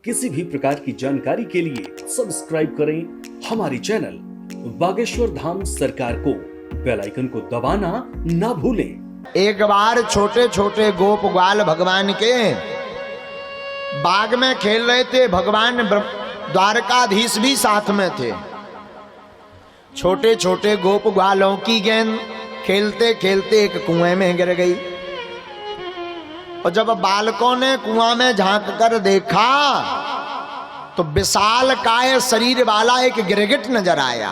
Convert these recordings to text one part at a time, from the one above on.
किसी भी प्रकार की जानकारी के लिए सब्सक्राइब करें हमारी चैनल बागेश्वर धाम सरकार को। बेल आइकन को दबाना ना भूलें। एक बार छोटे छोटे गोप ग्वाल भगवान के बाग में खेल रहे थे। भगवान द्वारकाधीश भी साथ में थे। छोटे छोटे गोप ग्वालों की गेंद खेलते खेलते एक कुएं में गिर गई। और जब बालकों ने कुआं में झांक कर देखा तो विशाल काय शरीर वाला एक गिरगिट नजर आया।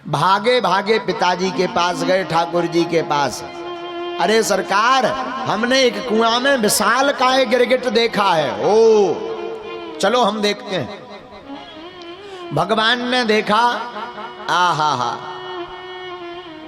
भागे भागे पिताजी के पास गए, ठाकुर जी के पास। अरे सरकार, हमने एक कुआं में विशाल काय गिरगिट देखा है। ओ चलो हम देखते हैं। भगवान ने देखा, आहा,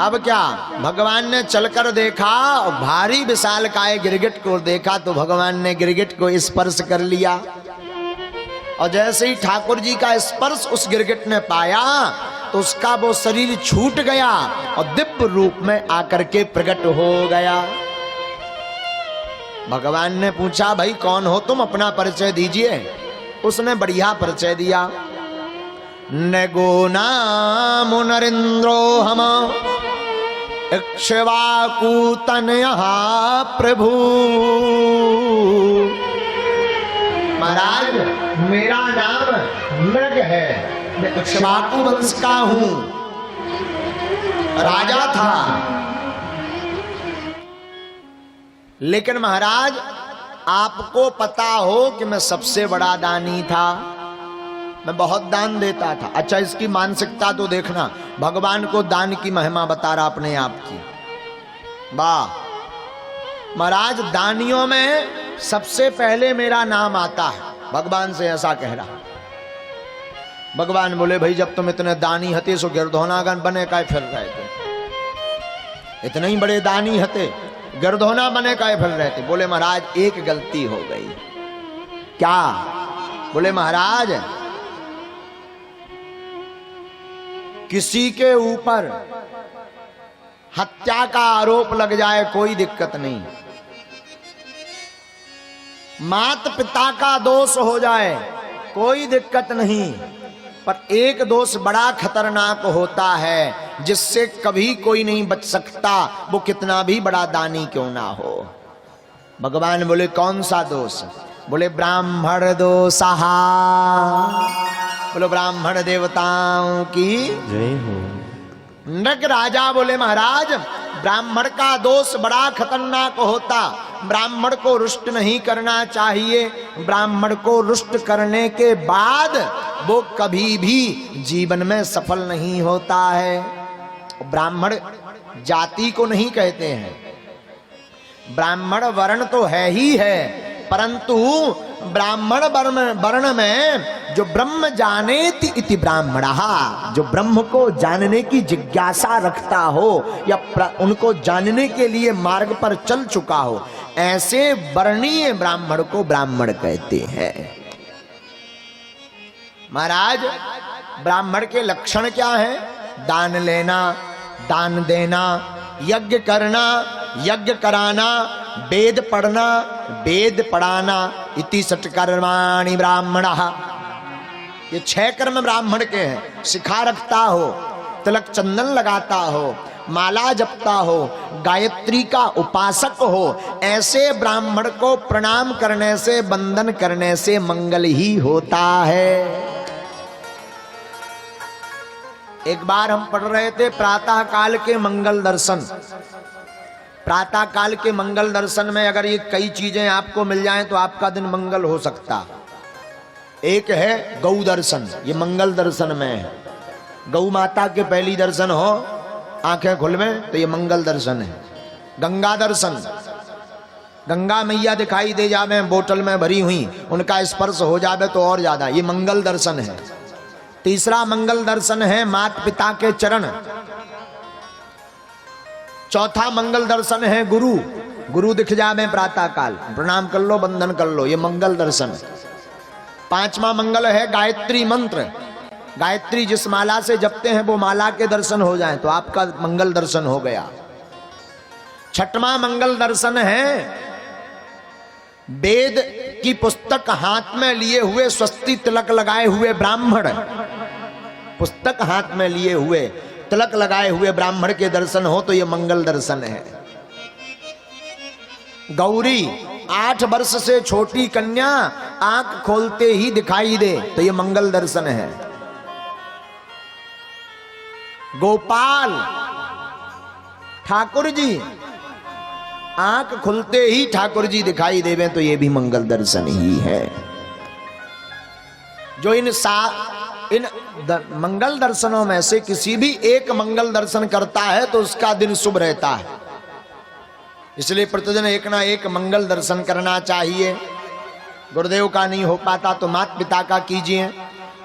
अब क्या? भगवान ने चलकर देखा और भारी विशाल काय गिरगिट को देखा तो भगवान ने गिरगिट को स्पर्श कर लिया। और जैसे ही ठाकुर जी का स्पर्श उस गिरगिट ने पाया तो उसका वो शरीर छूट गया और दिव्य रूप में आकर के प्रकट हो गया। भगवान ने पूछा, भाई कौन हो तुम, अपना परिचय दीजिए। उसने बढ़िया परिचय दिया। नगो नाम नरेंद्रो हम इक्ष्वाकु तनया प्रभु। महाराज, मेरा नाम नृग है, मैं इक्ष्वाकु वंश का हूं, राजा था। लेकिन महाराज, आपको पता हो कि मैं सबसे बड़ा दानी था, मैं बहुत दान देता था। अच्छा, इसकी मानसिकता तो देखना। भगवान को दान की महिमा बता रहा अपने आप की। वाह महाराज, दानियों में सबसे पहले मेरा नाम आता है, भगवान से ऐसा कह रहा। भगवान बोले, भाई जब तुम इतने दानी हते सो गिरधौनागन बने काय फिर रहे थे? इतने ही बड़े दानी हते, गिरधौना बने काय फिर रहे थे? बोले महाराज, एक गलती हो गई। क्या? बोले महाराज, किसी के ऊपर हत्या का आरोप लग जाए कोई दिक्कत नहीं, माता पिता का दोष हो जाए कोई दिक्कत नहीं, पर एक दोष बड़ा खतरनाक होता है जिससे कभी कोई नहीं बच सकता, वो कितना भी बड़ा दानी क्यों ना हो। भगवान बोले, कौन सा दोष? बोले ब्राह्मण दोषहा। बोलो ब्राह्मण देवताओं की जय हो। नृग राजा बोले, महाराज ब्राह्मण का दोष बड़ा खतरनाक होता, ब्राह्मण को रुष्ट नहीं करना चाहिए। ब्राह्मण को रुष्ट करने के बाद वो कभी भी जीवन में सफल नहीं होता है। ब्राह्मण जाति को नहीं कहते हैं, ब्राह्मण वर्ण तो है ही है, परंतु ब्राह्मण वर्ण में जो ब्रह्म जानेति इति ब्राह्मणः, जो ब्रह्म को जानने की जिज्ञासा रखता हो या उनको जानने के लिए मार्ग पर चल चुका हो, ऐसे वर्णीय ब्राह्मण को ब्राह्मण कहते हैं। महाराज, ब्राह्मण के लक्षण क्या है? दान लेना, दान देना, यज्ञ करना, यज्ञ कराना, वेद पढ़ना, वेद पढ़ाना, इति षट्कर्माणि ब्राह्मणः। ये 6 कर्म ब्राह्मण के हैं। शिखा रखता हो, तिलक चंदन लगाता हो, माला जपता हो, गायत्री का उपासक हो, ऐसे ब्राह्मण को प्रणाम करने से, वंदन करने से मंगल ही होता है। एक बार हम पढ़ रहे थे प्रातः काल के मंगल दर्शन। प्रातः काल के मंगल दर्शन में अगर ये कई चीजें आपको मिल जाएं तो आपका दिन मंगल हो सकता। एक है गौ दर्शन, ये मंगल दर्शन में है। गौ माता के पहली दर्शन हो, आंखें खुल में, तो ये मंगल दर्शन है। गंगा दर्शन, गंगा मैया दिखाई दे जावे बोतल में भरी हुई, उनका स्पर्श हो जावे तो और ज्यादा, ये मंगल दर्शन है। तीसरा मंगल दर्शन है माता पिता के चरण। चौथा मंगल दर्शन है गुरु, गुरु दिख जावे प्रातः काल, प्रणाम कर लो, वंदन कर लो, ये मंगल दर्शन। पांचवा मंगल है गायत्री मंत्र, गायत्री जिस माला से जपते हैं वो माला के दर्शन हो जाएं तो आपका मंगल दर्शन हो गया। छठवां मंगल दर्शन है वेद की पुस्तक हाथ में लिए हुए, स्वस्ति तिलक लगाए हुए ब्राह्मण, पुस्तक हाथ में लिए हुए, तिलक लगाए हुए ब्राह्मण के दर्शन हो तो ये मंगल दर्शन है। गौरी 8 वर्ष से छोटी कन्या आंख खोलते ही दिखाई दे तो ये मंगल दर्शन है। गोपाल ठाकुर जी आंख खुलते ही ठाकुर जी दिखाई देवे तो ये भी मंगल दर्शन ही है। जो इन मंगल दर्शनों में से किसी भी एक मंगल दर्शन करता है तो उसका दिन शुभ रहता है। इसलिए प्रतिदिन एक ना एक मंगल दर्शन करना चाहिए। गुरुदेव का नहीं हो पाता तो माता पिता का कीजिए,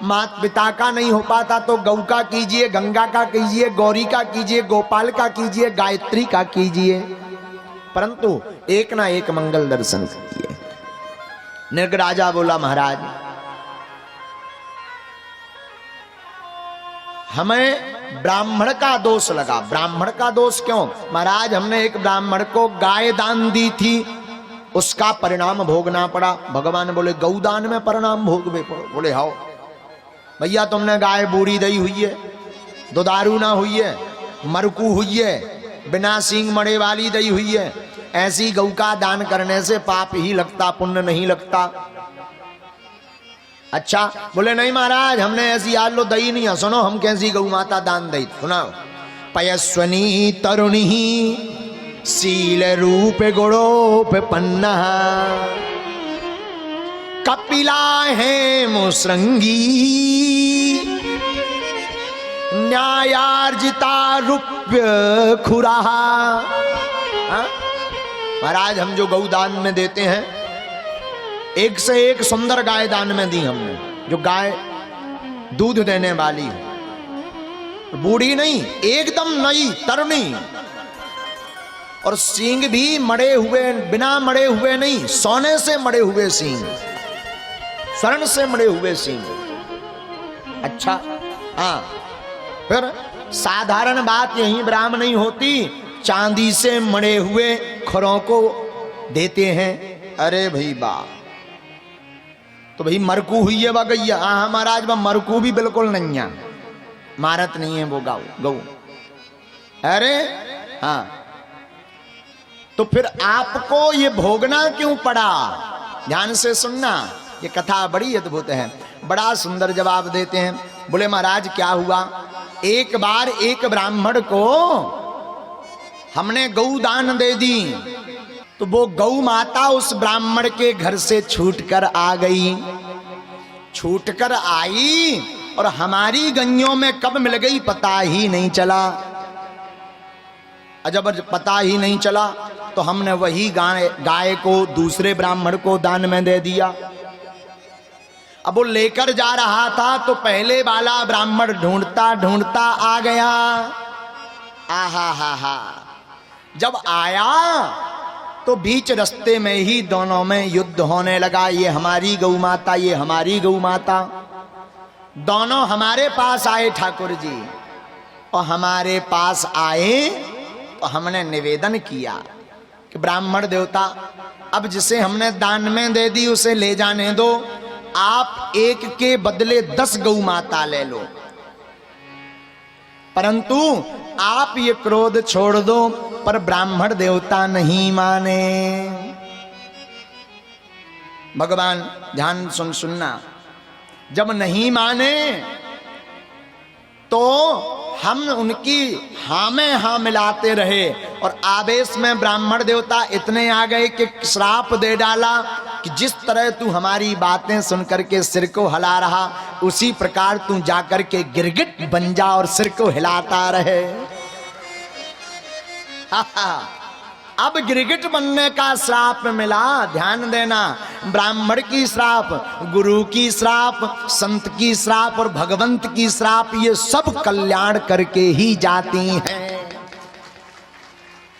माता पिता का नहीं हो पाता तो गौ का कीजिए, गंगा का कीजिए, गौरी का कीजिए, गोपाल का कीजिए, गायत्री का कीजिए, परंतु एक ना एक मंगल दर्शन कीजिए। नृग राजा बोला महाराज हमें ब्राह्मण का दोष लगा। ब्राह्मण का दोष क्यों? महाराज हमने एक ब्राह्मण को गाय दान दी थी, उसका परिणाम भोगना पड़ा। भगवान बोले गौदान में परिणाम भोगवे पड़ो। बोले हाओ भैया, तुमने गाय बूढ़ी दई हुई है, दुधारू ना हुई है, मरकू हुई है, बिना सींग मड़े वाली दई हुई है, ऐसी गौ का दान करने से पाप ही लगता, पुण्य नहीं लगता। अच्छा बोले नहीं महाराज हमने ऐसी आलो दई नहीं है। सुनो हम कैसी गौ माता दान दई, सुनाओ। पयस्वनी तरुणी शील रूप गुणोप पन्ना कपिला है मुसृंगी न्यायार्जिता रूप्य खुराहा। महाराज हम जो गौ दान में देते हैं, एक से एक सुंदर गाय दान में दी हमने, जो गाय दूध देने वाली है, बूढ़ी नहीं एकदम नई तरुणी, और सींग भी मड़े हुए, बिना मड़े हुए नहीं, सोने से मड़े हुए सींग, स्वर्ण से मड़े हुए सींग। अच्छा हाँ, फिर साधारण बात यही ब्राह्मण नहीं होती, चांदी से मड़े हुए खरों को देते हैं। अरे भाई बा, तो भाई मरकू हुई है वह गैया। हाँ महाराज वह मरकू भी बिल्कुल नहीं है, मारत नहीं है वो गौ। अरे हाँ, तो फिर आपको ये भोगना क्यों पड़ा? ध्यान से सुनना, ये कथा बड़ी अद्भुत है। बड़ा सुंदर जवाब देते हैं। बोले महाराज क्या हुआ, एक बार एक ब्राह्मण को हमने गौ दान दे दी, तो वो गौ माता उस ब्राह्मण के घर से छूटकर आ गई। छूटकर आई और हमारी गैयों में कब मिल गई पता ही नहीं चला। जब पता ही नहीं चला तो हमने वही गाय को दूसरे ब्राह्मण को दान में दे दिया। अब वो लेकर जा रहा था तो पहले वाला ब्राह्मण ढूंढता ढूंढता आ गया। आहा हा हा, जब आया तो बीच रास्ते में ही दोनों में युद्ध होने लगा। ये हमारी गौ माता, ये हमारी गौ माता। दोनों हमारे पास आए ठाकुर जी, और हमारे पास आए तो हमने निवेदन किया कि ब्राह्मण देवता अब जिसे हमने दान में दे दी उसे ले जाने दो, आप एक के बदले 10 गौ माता ले लो, परंतु आप ये क्रोध छोड़ दो। पर ब्राह्मण देवता नहीं माने। भगवान ध्यान सुनना, जब नहीं माने तो हम उनकी हाँ में हाँ मिलाते रहे, और आवेश में ब्राह्मण देवता इतने आ गए कि श्राप दे डाला कि जिस तरह तू हमारी बातें सुन करके सिर को हिला रहा, उसी प्रकार तू जाकर के गिरगिट बन जा और सिर को हिलाता रहे। अब गिरगिट बनने का श्राप मिला। ध्यान देना, ब्राह्मण की श्राप, गुरु की श्राप, संत की श्राप और भगवंत की श्राप, ये सब कल्याण करके ही जाती हैं।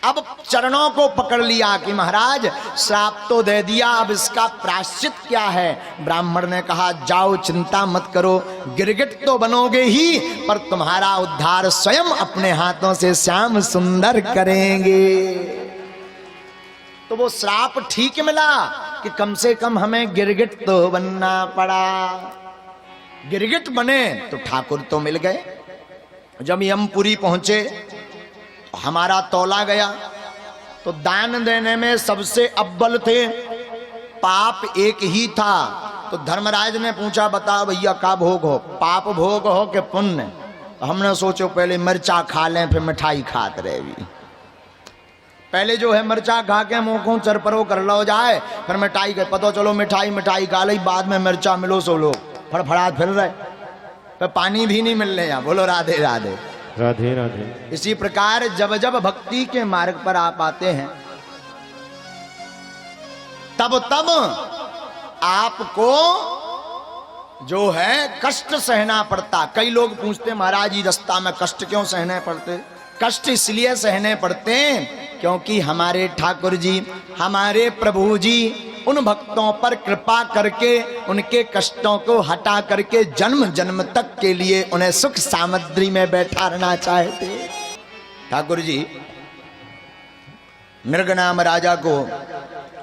अब चरणों को पकड़ लिया कि महाराज श्राप तो दे दिया, अब इसका प्रायश्चित क्या है? ब्राह्मण ने कहा जाओ चिंता मत करो, गिरगिट तो बनोगे ही, पर तुम्हारा उद्धार स्वयं अपने हाथों से श्याम सुंदर करेंगे। तो वो श्राप ठीक मिला, कि कम से कम हमें गिरगिट तो बनना पड़ा। गिरगिट बने तो ठाकुर तो मिल गए। जब यमपुरी पहुंचे हमारा तौला गया तो दान देने में सबसे अव्वल थे। पाप एक ही था तो धर्मराज ने पूछा बताओ भैया का भोग हो, पाप भोग हो कि पुण्य। हमने सोचो पहले मिर्चा खा लें फिर मिठाई खात रहे भी। पहले जो है मिर्चा खा के मुंह को चरपरो कर लो जाए फिर मिठाई के पता चलो मिठाई खा ली, बाद में मिर्चा मिलो सो लोग फड़फड़ात फिर रहे तो पानी भी नहीं मिलने यहाँ। बोलो राधे राधे राधे राधे। इसी प्रकार जब जब भक्ति के मार्ग पर आप आते हैं तब तब आपको जो है कष्ट सहना पड़ता। कई लोग पूछते महाराज जी रास्ता में कष्ट क्यों सहने पड़ते? कष्ट इसलिए सहने पड़ते क्योंकि हमारे ठाकुर जी हमारे प्रभु जी उन भक्तों पर कृपा करके उनके कष्टों को हटा करके जन्म जन्म तक के लिए उन्हें सुख सामग्री में बैठा रहना चाहते। ठाकुर जी मृगनाम राजा को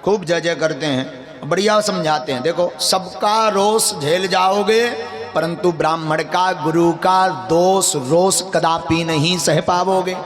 खूब जय जय करते हैं, बढ़िया समझाते हैं। देखो सबका रोष झेल जाओगे परंतु ब्राह्मण का गुरु का दोष रोष कदापि नहीं सह पाओगे।